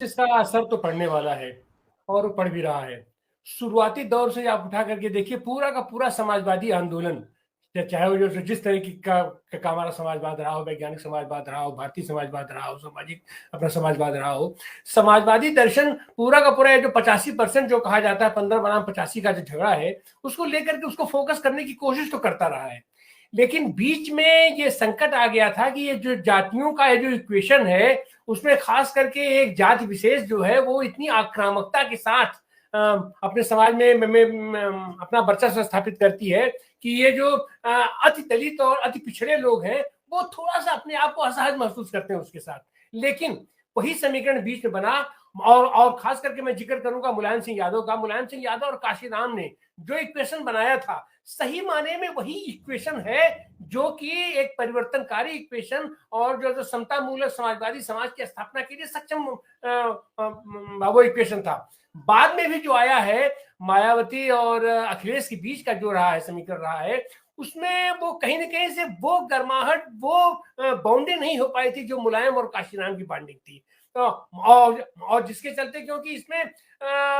इसका असर तो पड़ने वाला है और वो पड़ भी रहा है। शुरुआती दौर से आप उठा करके देखिए, पूरा का पूरा समाजवादी आंदोलन, चाहे वो जो जिस तरीके का हमारा समाजवाद रहा हो, वैज्ञानिक समाजवाद रहा हो, भारतीय समाजवाद रहा हो, सामाजिक अपना समाजवाद रहा हो, समाजवादी दर्शन पूरा का पूरा जो 85% जो कहा जाता है, 15 बनाम 85 का जो झगड़ा है, उसको लेकर के उसको फोकस करने की कोशिश तो करता रहा है। लेकिन बीच में ये संकट आ गया था कि ये जो जातियों का जो इक्वेशन है, उसमें खास करके एक जाति विशेष जो है वो इतनी आक्रामकता के साथ अपने समाज में अपना वर्चस्व स्थापित करती है कि ये जो अति दलित और अति पिछड़े लोग हैं, वो थोड़ा सा अपने आप को असहज महसूस करते हैं उसके साथ। लेकिन वही समीकरण बीच में बना, और खास करके मैं जिक्र करूंगा मुलायम सिंह यादव का। मुलायम सिंह यादव और काशीराम ने जो इक्वेशन बनाया था, सही माने में वही इक्वेशन है जो कि एक परिवर्तनकारी इक्वेशन और जो समता मूलक समाजवादी समाज की स्थापना के लिए सक्षम वो इक्वेशन था। बाद में भी जो आया है मायावती और अखिलेश के बीच का जो रहा है समीकरण रहा है, उसमें वो कहीं ना कहीं से वो गर्माहट, वो बाउंडिंग नहीं हो पाई थी जो मुलायम और काशीराम की बाउंडिंग थी। तो और जिसके चलते, क्योंकि इसमें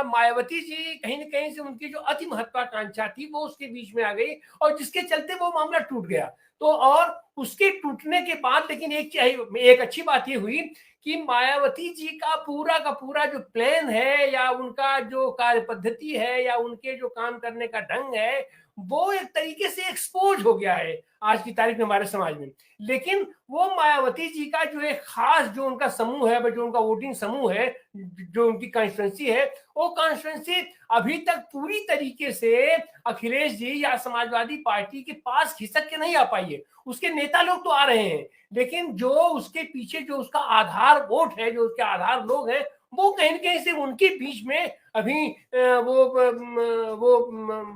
मायावती जी कहीं ना कहीं से उनकी जो अति महत्वाकांक्षा थी वो उसके बीच में आ गई, और जिसके चलते वो मामला टूट गया। तो और उसके टूटने के बाद लेकिन एक अच्छी बात ये हुई कि मायावती जी का पूरा जो प्लान है, या उनका जो कार्य पद्धति है, या उनके जो काम करने का ढंग है, वो एक तरीके से एक्सपोज हो गया है आज की तारीख में हमारे समाज में। लेकिन वो मायावती जी का जो एक खास जो उनका समूह है, जो उनका वोटिंग समूह है, जो उनकी कॉन्स्टिट्यूंसी है, वो कॉन्स्टिट्यूंसी अभी तक पूरी तरीके से अखिलेश जी या समाजवादी पार्टी के पास खिसक के नहीं आ पाई है। उसके नेता लोग तो आ रहे हैं, लेकिन जो उसके पीछे जो उसका आधार वोट है, जो उसके आधार लोग हैं, वो कहीं ना कहीं से उनके बीच में अभी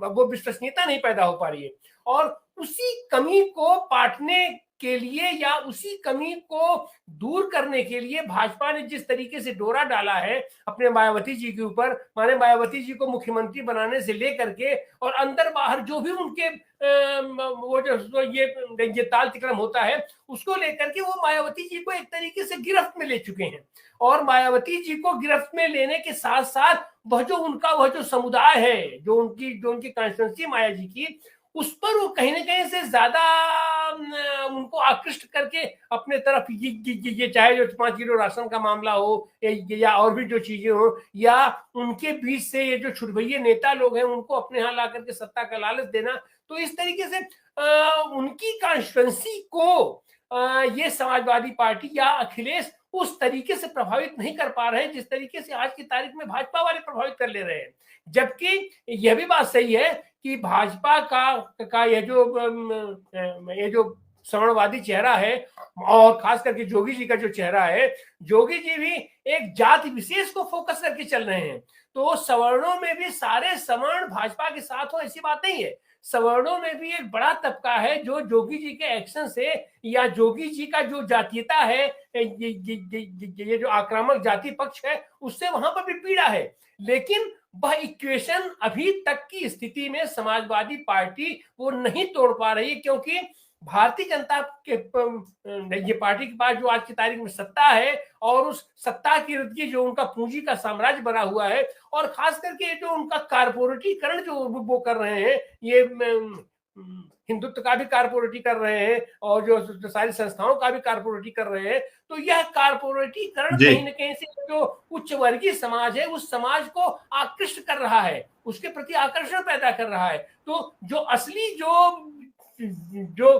वो विश्वसनीयता नहीं पैदा हो पा रही है। और उसी कमी को पाटने के लिए, या उसी कमी को दूर करने के लिए भाजपा ने जिस तरीके से डोरा डाला है अपने मायावती जी के ऊपर, माने मायावती जी को मुख्यमंत्री बनाने से लेकर के और अंदर बाहर जो भी उनके वो जो ये ताल तिक्रम होता है, उसको लेकर के वो मायावती जी को एक तरीके से गिरफ्त में ले चुके हैं। और मायावती जी को गिरफ्त में लेने के साथ साथ वह जो समुदाय है, जो उनकी कॉन्स्टिट्यूंसी माया जी की, उस पर वो कहीं ना कहीं से ज्यादा उनको आकृष्ट करके अपने तरफ ये चाहे जो 5 किलो राशन का मामला हो, या और भी जो चीजें हो, या उनके बीच से ये जो छुटभैये नेता लोग हैं उनको अपने यहाँ ला करके सत्ता का लालच देना। तो इस तरीके से उनकी कॉन्स्टिट्यूंसी को ये समाजवादी पार्टी या अखिलेश उस तरीके से प्रभावित नहीं कर पा रहे हैं जिस तरीके से आज की तारीख में भाजपा वाले प्रभावित कर ले रहे हैं। जबकि यह भी बात सही है कि भाजपा का ये जो सवर्णवादी चेहरा है, और खास करके जोगी जी का जो चेहरा है, जोगी जी भी एक जाति विशेष को फोकस करके चल रहे हैं। तो सवर्णों में भी सारे सवर्ण भाजपा के साथ हो ऐसी बात नहीं है। सवर्णों में भी एक बड़ा तबका है जो जोगी जी के एक्शन से, या जोगी जी का जो जातीयता है, ये जो आक्रामक जाति पक्ष है, उससे वहां पर भी पीड़ा है। लेकिन वह इक्वेशन अभी तक की स्थिति में समाजवादी पार्टी वो नहीं तोड़ पा रही है, क्योंकि भारतीय जनता के ये पार्टी के पास जो आज की तारीख में सत्ता है, और उस सत्ता की इर्द गिर्द जो उनका पूंजी का साम्राज्य बना हुआ है, और खास करके जो उनका कारपोरेटीकरण जो वो कर रहे हैं, ये हिंदुत्व का भी कारपोरेटी कर रहे हैं, और जो सारी संस्थाओं का भी कारपोरेटी कर रहे हैं। तो यह कारपोरेटीकरण जी। कहीं ना कहीं से जो उच्च वर्गीय समाज है, उस समाज को आकृष्ट कर रहा है, उसके प्रति आकर्षण पैदा कर रहा है। तो जो असली जो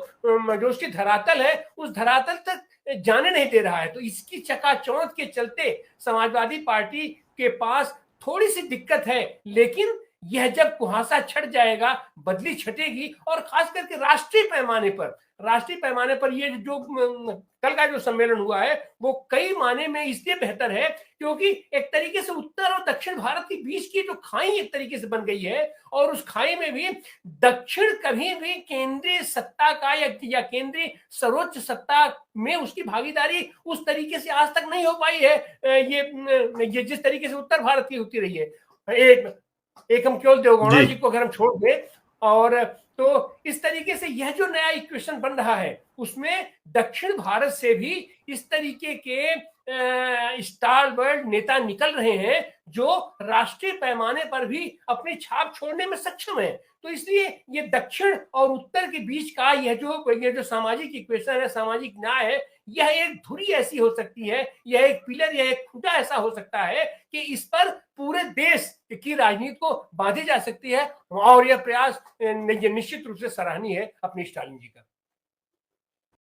उसकी धरातल है, उस धरातल तक जाने नहीं दे रहा है। तो इसकी चकाचौंध के चलते समाजवादी पार्टी के पास थोड़ी सी दिक्कत है। लेकिन यह जब कुहासा छट जाएगा, बदली छटेगी, और खास करके राष्ट्रीय पैमाने पर ये जो कल का जो सम्मेलन हुआ है, वो कई माने में इसलिए बेहतर है क्योंकि एक तरीके से उत्तर और दक्षिण भारत के बीच की जो खाई एक तरीके से बन गई है, और उस खाई में भी दक्षिण कभी भी केंद्रीय सत्ता का या केंद्रीय सर्वोच्च सत्ता में उसकी भागीदारी उस तरीके से आज तक नहीं हो पाई है, ये जिस तरीके से उत्तर भारत की होती रही है। एक हम केवल देवगौड़ा जी। जी को अगर हम छोड़ दें, और तो इस तरीके से यह जो नया इक्वेशन बन रहा है, उसमें दक्षिण भारत से भी इस तरीके के स्टारवर्ड नेता निकल रहे हैं जो राष्ट्रीय पैमाने पर भी अपनी छाप छोड़ने में सक्षम है। तो इसलिए ये दक्षिण और उत्तर के बीच का यह जो सामाजिक इक्वेशन है, सामाजिक न्याय है, यह एक धुरी ऐसी हो सकती है, यह एक पिलर, यह एक खूंटा ऐसा हो सकता है कि इस पर पूरे देश की राजनीति को बांधी जा सकती है। और यह प्रयास निश्चित रूप से सराहनीय है अपनी स्टालिन जी का।